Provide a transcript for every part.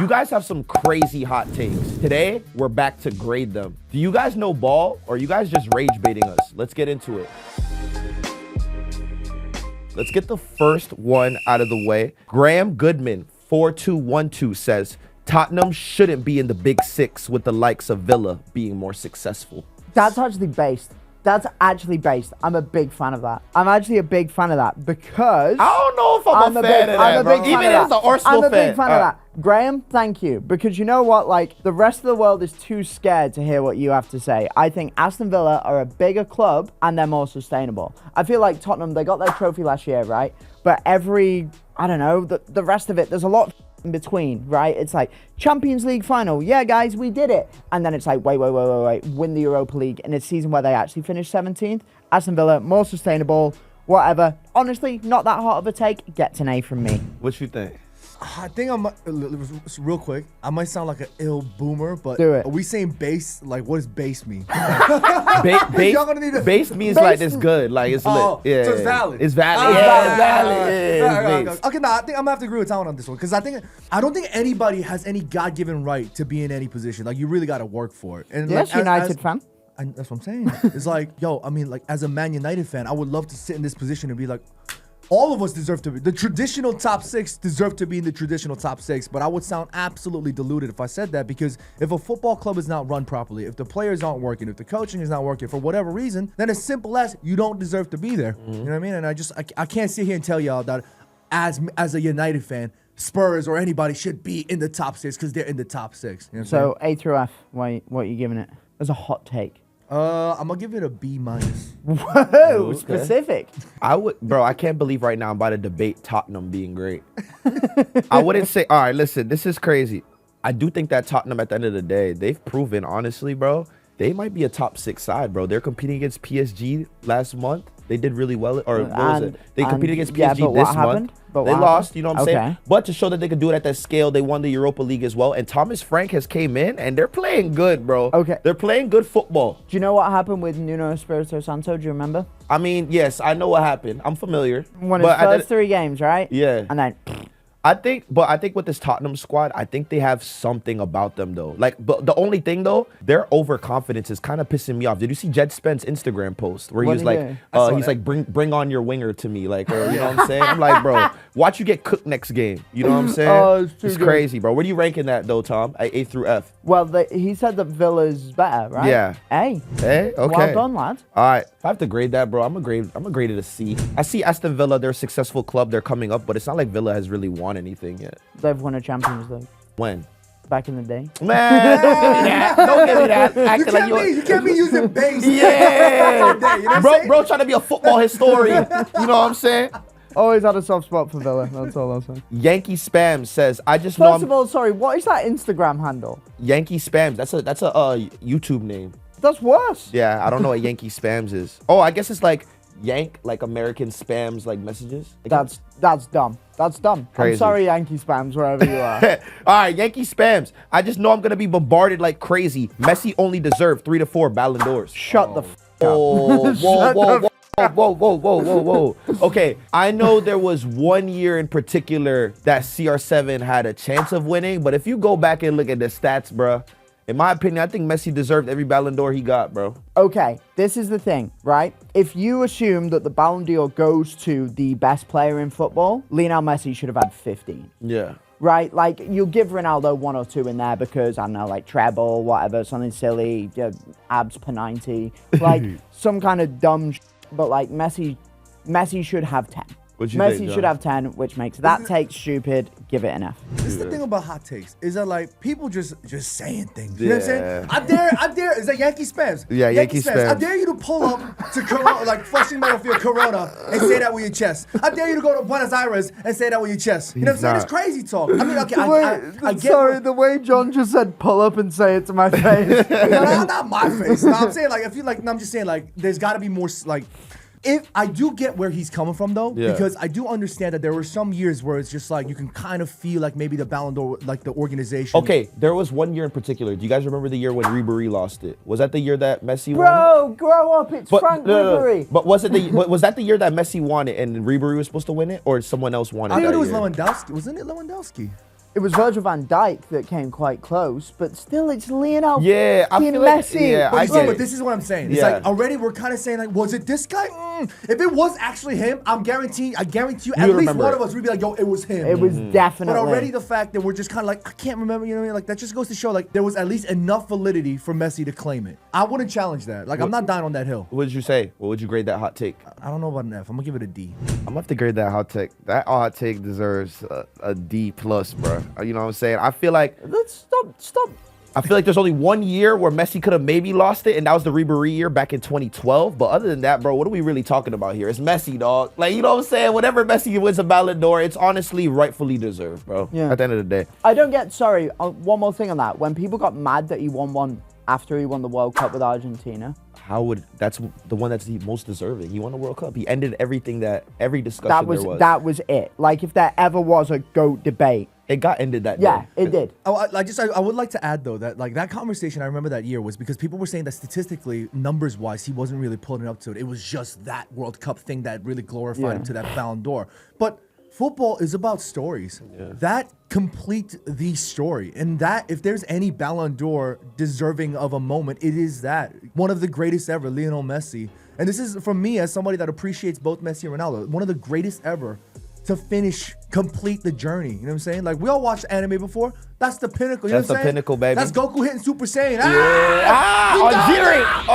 You guys have some crazy hot takes. Today, we're back to grade them. Do you guys know ball, or are you guys just rage baiting us? Let's get into it. Let's get the first one out of the way. Graham Goodman, 4212 says, Tottenham shouldn't be in the Big Six with the likes of Villa being more successful. That's actually based. I'm a big fan of that. I'm actually a big fan of that because I don't know if I'm a fan of that, bro. Even as an Arsenal fan. I'm a big fan of that. Graham, thank you. Because you know what? Like, the rest of the world is too scared to hear what you have to say. I think Aston Villa are a bigger club and they're more sustainable. I feel like Tottenham, they got their trophy last year, right? But I don't know, the rest of it, there's a lot in between, right? It's like Champions League final. Yeah, guys, we did it. And then it's like, wait. Win the Europa League in a season where they actually finished 17th. Aston Villa, more sustainable, whatever. Honestly, not that hot of a take. Gets an A from me. What you think? I think real quick, I might sound like an ill boomer, but Do it. Are we saying base? Like, what does base mean? Base means like it's good, like it's lit. Yeah, so it's valid. It's valid. Oh, Yeah, it's valid. Yeah, Okay, I think I'm gonna have to agree with Talon on this one because I don't think anybody has any God-given right to be in any position. Like, you really got to work for it. And Yes, like, United fan. And that's what I'm saying. It's like, yo, I mean, like, as a Man United fan, I would love to sit in this position and be like, all of us deserve to be. The traditional top six deserve to be in the traditional top six, but I would sound absolutely deluded if I said that, because if a football club is not run properly, if the players aren't working, if the coaching is not working for whatever reason, then as simple as you don't deserve to be there. You know what I mean? And I can't sit here and tell y'all that as a United fan, Spurs or anybody should be in the top six because they're in the top six. You know what I'm So A through F, what are you giving it? As a hot take. I'm gonna give it a B-. Whoa, specific. I can't believe right now I'm about to debate Tottenham being great. I wouldn't say, all right, listen, this is crazy. I do think that Tottenham, at the end of the day, they've proven, honestly, bro, they might be a top six side, bro. They're competing against PSG last month. They did really well. Or what was it? They competed against PSG this month. They lost, you know what I'm saying? But to show that they could do it at that scale, they won the Europa League as well. And Thomas Frank has came in, and they're playing good, bro. Okay. They're playing good football. Do you know what happened with Nuno Espirito Santo? Do you remember? I mean, yes, I know what happened. I'm familiar. Won his first 3 games, right? Yeah. And then... I think with this Tottenham squad, I think they have something about them, though. Like, but the only thing, though, their overconfidence is kind of pissing me off. Did you see Jed Spence's Instagram post where he was like, bring on your winger to me, like, or, you know what I'm saying? I'm like, bro, watch you get cooked next game. You know what I'm saying? Oh, it's crazy, bro. Where are you ranking that, though, Tom? A through F? Well, he said that Villa's better, right? Yeah. A. Okay. Well done, lad. All right. If I have to grade that, bro, I'm gonna grade it a C. I see Aston Villa, they're a successful club. They're coming up, but it's not like Villa has really won anything yet. They've won a Champions League. When? Back in the day. Man, don't give me that. You can't be using base. Yeah. You know what bro trying to be a football historian. You know what I'm saying? Always had a soft spot for Villa. That's all I'll say. Yankee Spam says, I just First of all, sorry, what is that Instagram handle? Yankee Spams. That's a YouTube name. That's worse. Yeah, I don't know what Yankee Spams is. Oh, I guess it's like Yank, like American spams, like messages. That's dumb. That's dumb. Crazy. I'm sorry, Yankee Spams, wherever you are. All right, Yankee Spams. I just know I'm gonna be bombarded like crazy. Messi only deserved 3 to 4 Ballon d'Ors. Shut the f up. Whoa. Okay, I know there was one year in particular that CR7 had a chance of winning, but if you go back and look at the stats, bruh, in my opinion, I think Messi deserved every Ballon d'Or he got, bro. Okay, this is the thing, right? If you assume that the Ballon d'Or goes to the best player in football, Lionel Messi should have had 15. Yeah. Right? Like, you'll give Ronaldo 1 or 2 in there because, I don't know, like treble, whatever, something silly, abs per 90. Like, some kind of dumb but, like, Messi should have 10. Messi should have 10, which makes that take stupid. Give it an F. This is the thing about hot takes, is that like people just saying things. You know what I'm saying? I dare. Is that Yankee Spams? Yeah, Yankee Spams. I dare you to pull up to Corona, like Flushing Meadowfield, Corona, and say that with your chest. I dare you to go to Buenos Aires and say that with your chest. You know what I'm saying? It's crazy talk. I mean, okay, I get. Sorry, the way John just said, pull up and say it to my face. No, not my face. No, I'm saying like, I feel like, no, I'm just saying like, there's got to be more like. If I do get where he's coming from, though, because I do understand that there were some years where it's just like you can kind of feel like maybe the Ballon d'Or, like the organization. Okay, there was one year in particular. Do you guys remember the year when Ribéry lost it? Was that the year that Messi won? Bro, grow up! It's Frank Ribéry. But was that the year that Messi won it and Ribéry was supposed to win it, or someone else won it? I thought it was Lewandowski. Wasn't it Lewandowski? It was Virgil van Dijk that came quite close, but still, it's Lionel Yeah, I fucking feel like- Messi. yeah, I But, get but it. this is what I'm saying. It's Yeah. like already we're kind of saying like, was it this guy? If it was actually him, I guarantee you, at would least remember one it. of us would be like, yo, it was him. It was definitely. But already the fact that we're just kind of like, I can't remember, you know what I mean? Like, that just goes to show, like, there was at least enough validity for Messi to claim it. I wouldn't challenge that. Like, I'm not dying on that hill. What did you say? What would you grade that hot take? I don't know about an F. I'm going to give it a D. I'm gonna have to grade that hot take. That hot take deserves a D plus, bro. You know what I'm saying? I feel like Let's stop. there's only 1 year where Messi could have maybe lost it, and that was the Ribéry year back in 2012. But other than that, bro, what are we really talking about here? It's Messi, dog. Like, you know what I'm saying? Whenever Messi wins a Ballon d'Or, it's honestly rightfully deserved, bro. Yeah. At the end of the day. I don't get, sorry, one more thing on that. When people got mad that he won one after he won the World Cup with Argentina, That's the one that's the most deserving. He won the World Cup. He ended every discussion there was. that was it. Like, if there ever was a GOAT debate, It got ended that yeah, day. it did. I would like to add though that like that conversation I remember that year was because people were saying that statistically, numbers wise, he wasn't really pulling up to it. It was just that World Cup thing that really glorified him to that Ballon d'Or. But football is about stories. That complete the story. And that if there's any Ballon d'Or deserving of a moment, it is that. One of the greatest ever, Lionel Messi. And this is from me as somebody that appreciates both Messi and Ronaldo. One of the greatest ever to complete the journey. You know what I'm saying? Like, we all watched anime before. That's the pinnacle. You That's know the what I'm saying? pinnacle, baby. That's Goku hitting Super Saiyan. On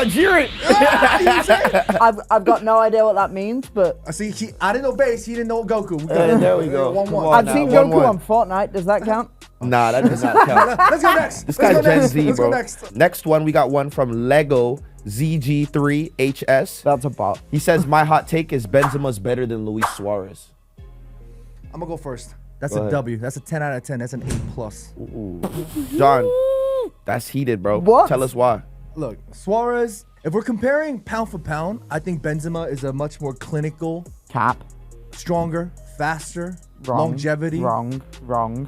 Jiren! You know what I'm saying? I've got no idea what that means, but I see. I didn't know base. He didn't know Goku. There we go. 1-1. Come on. I've now, seen 1-1. Goku on Fortnite. Does that count? Nah, that does not count. Let's go next. This Let's guy's go Gen next. Z, Let's bro. go next. Next one, we got one from Lego ZG3HS. That's a bot. He says, my hot take is Benzema's better than Luis Suarez. I'm gonna go first. That's Go a ahead. W. That's a 10 out of 10. That's an A plus. John, that's heated, bro. What? Tell us why. Look, Suarez. If we're comparing pound for pound, I think Benzema is a much more clinical, Cap. stronger, faster, Wrong. longevity. Wrong.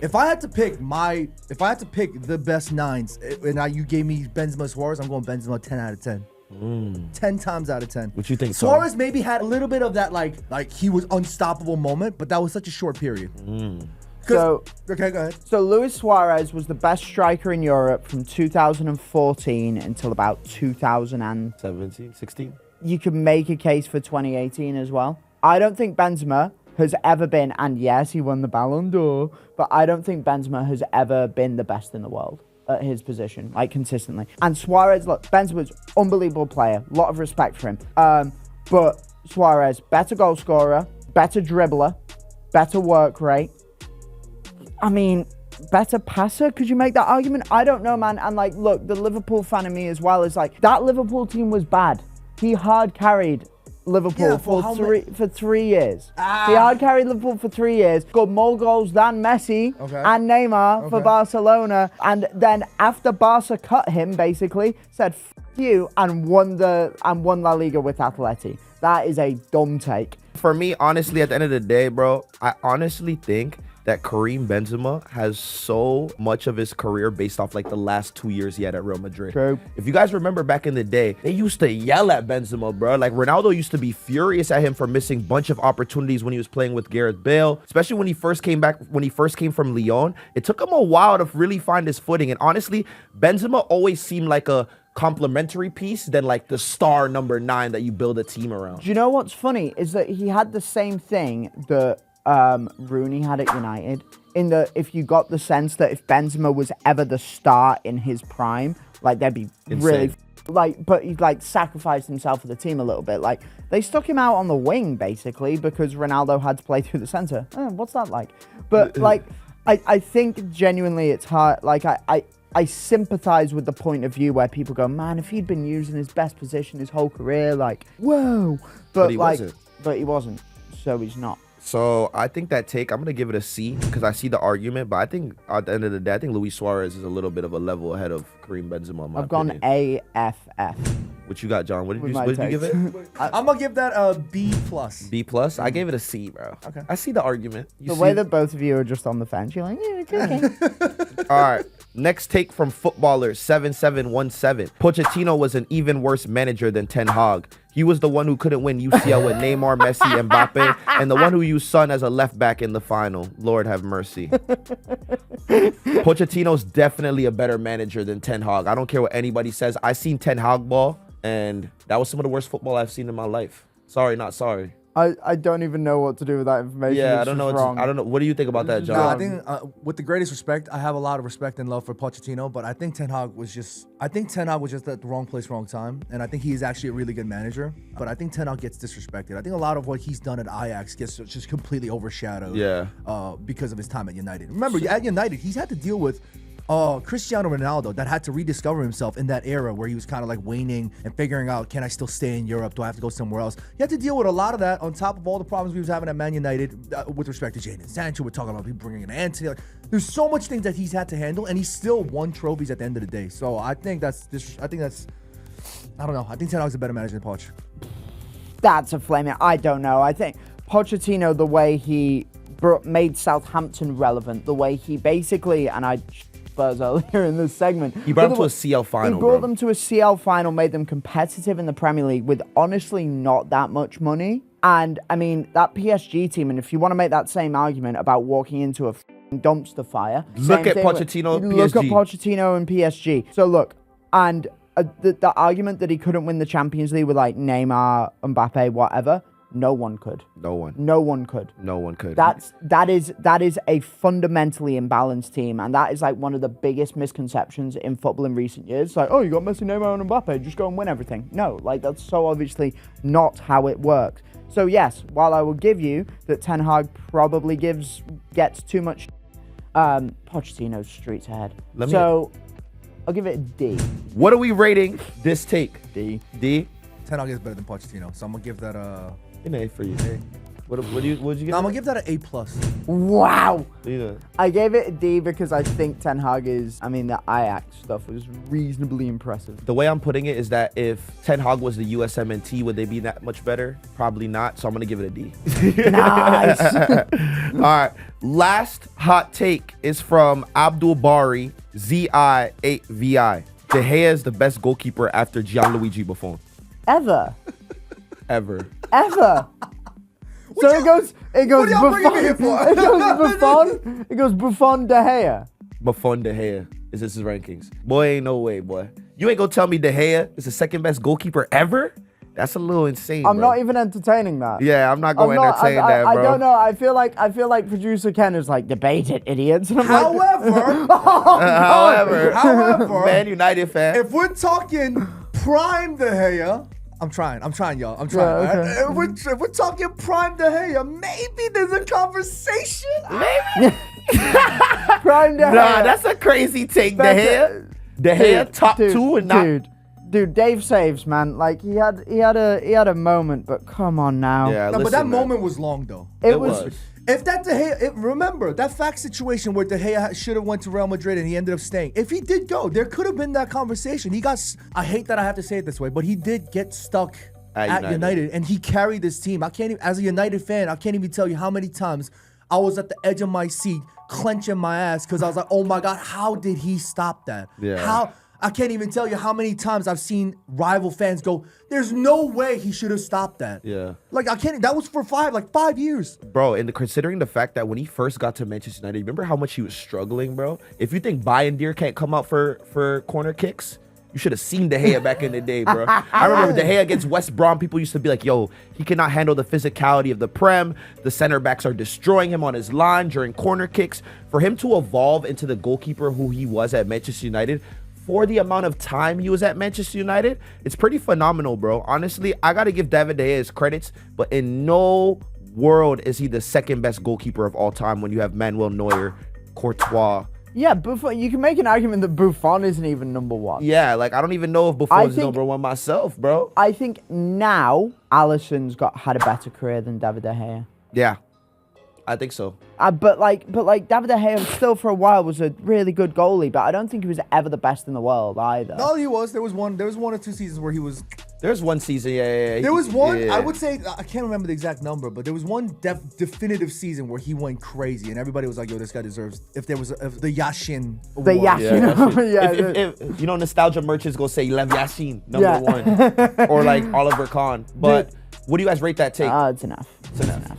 If I had to pick the best nines, and you gave me Benzema Suarez, I'm going Benzema 10 out of 10. 10 times out of 10. What you think, Tom? Suarez maybe had a little bit of that like he was unstoppable moment, but that was such a short period. Okay, go ahead. So Luis Suarez was the best striker in Europe from 2014 until about 2000. 17, 16? You could make a case for 2018 as well. I don't think Benzema has ever been, and yes, he won the Ballon d'Or, but I don't think Benzema has ever been the best in the world at his position, like consistently. And Suarez, look, Benzema's an unbelievable player, a lot of respect for him. But Suarez, better goal scorer, better dribbler, better work rate. I mean, better passer? Could you make that argument? I don't know, man. And like, look, the Liverpool fan in me as well is like, that Liverpool team was bad. He hard carried Liverpool Yeah, for how 3 years. He hard carried Liverpool for 3 years, got more goals than Messi and Neymar for Barcelona, and then after Barca cut him, basically said "F you" and won La Liga with Atleti. That is a dumb take. For me, honestly, at the end of the day, bro, I honestly think that Karim Benzema has so much of his career based off like the last 2 years he had at Real Madrid. True. If you guys remember back in the day, they used to yell at Benzema, bro. Like Ronaldo used to be furious at him for missing a bunch of opportunities when he was playing with Gareth Bale, especially when he first came from Lyon. It took him a while to really find his footing. And honestly, Benzema always seemed like a complementary piece than like the star number 9 that you build a team around. Do you know what's funny is that he had the same thing that Rooney had at United, in that if you got the sense that if Benzema was ever the star in his prime, like they'd be really like, but he like sacrificed himself for the team a little bit. Like they stuck him out on the wing basically because Ronaldo had to play through the center. What's that like? But like I think genuinely it's hard. Like I sympathize with the point of view where people go, man, if he'd been using his best position his whole career, like whoa, but he like wasn't. but he wasn't, so he's not. So I think that take, I'm going to give it a C because I see the argument. But I think at the end of the day, I think Luis Suarez is a little bit of a level ahead of Karim Benzema. In my I've gone opinion. AFF. What you got, John? What did with you my give it? I'm gonna give that a B plus. B plus? I gave it a C, bro. Okay. I see the argument. You The see way it? that both of you are just on the fence, you're like, yeah, it's okay. All right. Next take from footballer 7717. Pochettino was an even worse manager than Ten Hag. He was the one who couldn't win UCL with Neymar, Messi, and Mbappe, and the one who used Son as a left back in the final. Lord have mercy. Pochettino's definitely a better manager than Ten Hag. I don't care what anybody says. I seen Ten Hag ball, and that was some of the worst football I've seen in my life. Sorry, not sorry. I don't even know what to do with that information. Yeah, It's I don't just know. wrong. I don't know. What do you think about that, It's John? No, I think with the greatest respect, I have a lot of respect and love for Pochettino, but I think Ten Hag was just at the wrong place, wrong time, and I think he is actually a really good manager. But I think Ten Hag gets disrespected. I think a lot of what he's done at Ajax gets just completely overshadowed. Yeah. Because of his time at United. Remember, at United, he's had to deal with Cristiano Ronaldo that had to rediscover himself in that era where he was kind of like waning and figuring out, can I still stay in Europe? Do I have to go somewhere else? He had to deal with a lot of that on top of all the problems we was having at Man United with respect to Jadon Sancho. We're talking about people bringing in Antony. Like, there's so much things that he's had to handle, and he still won trophies at the end of the day. So I think I don't know. I think Ten Hag's a better manager than Poch. That's a flaming. I don't know. I think Pochettino, the way he made Southampton relevant, the way he basically, and I Spurs earlier in this segment. He brought them to a CL final, He brought bro. them to a CL final, made them competitive in the Premier League with honestly not that much money. And I mean, that PSG team, and if you want to make that same argument about walking into a dumpster fire, Look at same thing Pochettino and Look at PSG. Pochettino and PSG. So look, and the argument that he couldn't win the Champions League with like Neymar, Mbappe, whatever, no one could. No one. No one could. No one could. That is a fundamentally imbalanced team, and that is like one of the biggest misconceptions in football in recent years. It's like, oh, you got Messi, Neymar, and Mbappe, just go and win everything. No, like that's so obviously not how it works. So yes, while I will give you that Ten Hag probably gets too much, Pochettino's streets ahead. So I'll give it a D. What are we rating this take? D. D? Ten Hag is better than Pochettino, so I'm gonna give that An A for you. What'd you give? I'm it? gonna give that an A+. Wow. Yeah. I gave it a D because I think Ten Hag the Ajax stuff was reasonably impressive. The way I'm putting it is that if Ten Hag was the USMNT, would they be that much better? Probably not. So I'm gonna give it a D. Nice. All right. Last hot take is from Abdul Bari ZI8VI. De Gea is the best goalkeeper after Gianluigi Buffon. Ever. Ever. So it goes what y'all bringing me here for? It goes Buffon, De Gea. Buffon De Gea. Is this his rankings? Boy, ain't no way, boy. You ain't gonna tell me De Gea is the second best goalkeeper ever? That's a little insane, I'm bro. not even entertaining that. Yeah, I'm not going to entertain that, bro. I don't know. I feel like producer Ken is like, debate it, idiots. And I'm However, Man United fan. if we're talking prime De Gea, I'm trying, y'all. I'm trying. Yeah, okay. If we're talking prime De Gea, maybe there's a conversation. Maybe. Prime De Gea. Nah, that's a crazy take, De Gea. De Gea top two and not. Dude, Dave saves, man. Like he had a moment, but come on now. Yeah, No, listen, but that man. moment was long though. It was. If that De Gea, remember that fact situation where De Gea should have went to Real Madrid and he ended up staying. If he did go, there could have been that conversation. I hate that I have to say it this way, but he did get stuck at United and he carried this team. As a United fan, I can't even tell you how many times I was at the edge of my seat, clenching my ass because I was like, oh my God, how did he stop that? Yeah. I can't even tell you how many times I've seen rival fans go, there's no way he should have stopped that. Yeah. Like, that was for 5 years. Bro, and considering the fact that when he first got to Manchester United, remember how much he was struggling, bro? If you think Bayern can't come out for corner kicks, you should have seen De Gea back in the day, bro. I remember De Gea against West Brom, people used to be like, yo, he cannot handle the physicality of the Prem. The center backs are destroying him on his line during corner kicks. For him to evolve into the goalkeeper who he was at Manchester United, for the amount of time he was at Manchester United, it's pretty phenomenal, bro. Honestly, I got to give David De Gea his credits, but in no world is he the second best goalkeeper of all time when you have Manuel Neuer, Courtois. Yeah, Buffon. You can make an argument that Buffon isn't even number one. Yeah, like I don't even know if Buffon's number one myself, bro. I think now Alisson's had a better career than David De Gea. Yeah, I think so. But David De Gea still for a while was a really good goalie, but I don't think he was ever the best in the world either. No, he was. There was one or two seasons where he was There's one season, yeah. There was one, yeah. I would say, I can't remember the exact number, but there was one definitive season where he went crazy and everybody was like, yo, this guy deserves, if there was the Yashin award. The Yashin. Yeah. Yeah. If you know, nostalgia merchants go say Lev Yashin, #1, or like Oliver Kahn. But what do you guys rate that take? It's enough. It's enough.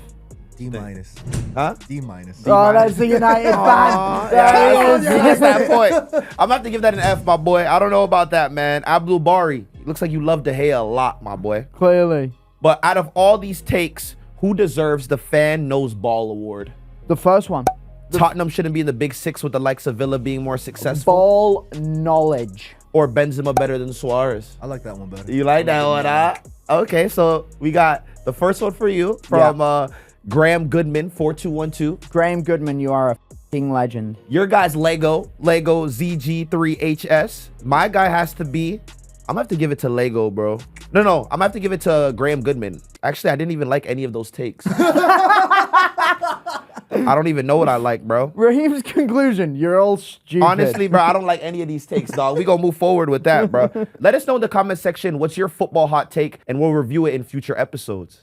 D minus. Huh? D minus. Oh, that's the United fan. That's that point. I'm about to give that an F, my boy. I don't know about that, man. Abdul Bari, looks like you love De Gea a lot, my boy. Clearly. But out of all these takes, who deserves the Fan Knows Ball award? The first one. Tottenham shouldn't be in the big six with the likes of Villa being more successful. Ball knowledge. Or Benzema better than Suarez. I like that one better. You like that one, huh? Okay, so we got the first one for you from Graham Goodman, 4212. Graham Goodman, you are a f***ing legend. Your guy's Lego ZG3HS. My guy has to be, I'm gonna have to give it to Lego, bro. No, I'm gonna have to give it to Graham Goodman. Actually, I didn't even like any of those takes. I don't even know what I like, bro. Raheem's conclusion, you're all stupid. Honestly, bro, I don't like any of these takes, dog. We gonna move forward with that, bro. Let us know in the comment section what's your football hot take, and we'll review it in future episodes.